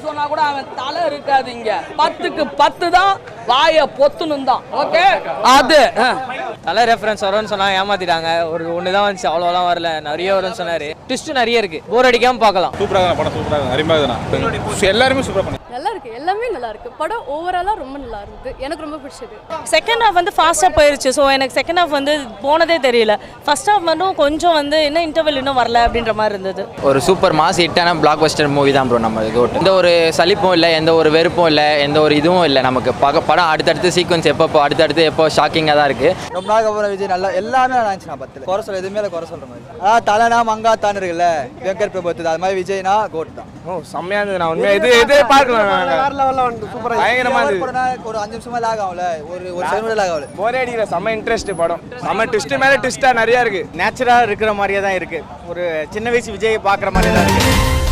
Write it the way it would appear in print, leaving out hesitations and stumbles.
சொன்னா கூட அவன் தலை இருக்காது. இங்க 10க்கு 10 தான், வாய பொத்துணும் தான். ஓகே, அது தலை ரெஃபரன்ஸ் வரும்னு சொன்னா ஏமாத்திட்டாங்க. ஒன்று தான் வந்துச்சு, அவ்வளோலாம் வரல. நிறைய வரும்னு சொன்னாரு. ட்விஸ்ட் நிறைய இருக்கு, போர் அடிக்காம பார்க்கலாம். சூப்பராக படம், சூப்பராக அருமையாக எல்லாருமே சூப்பராக பண்ணி நல்லா இருக்கு, எல்லாமே நல்லா இருக்கு. படம் ஓவராலா ரொம்ப நல்லா இருந்தது, எனக்கு ரொம்ப பிடிச்சது. செகண்ட் ஹாஃப் வந்து ஃபாஸ்ட்டாக போயிருச்சு. ஸோ எனக்கு செகண்ட் ஹாஃப் வந்து போனதே தெரியல. ஃபர்ஸ்ட் ஹாஃப் மட்டும் கொஞ்சம் வந்து இன்னும் இன்டர்வல் இன்னும் வரல அப்படின்ற மாதிரி இருந்தது. ஒரு சூப்பர் மாஸ் ஹிட்டான பிளாக் பஸ்டர் மூவி தான் ப்ரோ. நம்ம இது எந்த ஒரு சலிப்பும் இல்லை, எந்த ஒரு வெறுப்பும் இல்லை, எந்த ஒரு இதுவும் இல்லை. நமக்கு படம் அடுத்தடுத்து சீக்வன்ஸ் எப்போ அடுத்தடுத்து எப்போ ஷாக்கிங்காக தான் இருக்குது. ரொம்ப நாள் அப்புறம் விஜய் நல்லா எல்லாமே நல்லா இருந்துச்சு. நான் 10 குறை சொல்ல எதுவுமே இல்லை, குறை சொல்கிற மாதிரி. தலைனா மங்காத்தான் இருக்குல்ல, வெங்கட் பிரபு அது மாதிரி விஜய்னா கோட் தான். செம்மையாக இருந்தது. நான் உண்மையாக இது பார்க்கலாம். பயங்கரமாக இருந்தது. ஒரு 5 நிமிஷமா லாக் ஆகல, ஒரு செகண்ட் லாக் ஆகல. போரே அடிக்கிற செம்ம இன்ட்ரெஸ்ட் படம். செம்ம ட்விஸ்ட் மேலே ட்விஸ்ட்டாக நிறையா இருக்குது. நேச்சுரலாக இருக்கிற மாதிரியே தான் இருக்குது. ஒரு சின்ன வயசு விஜய் பார்க்குற மாதிரி தான் இருக்குது.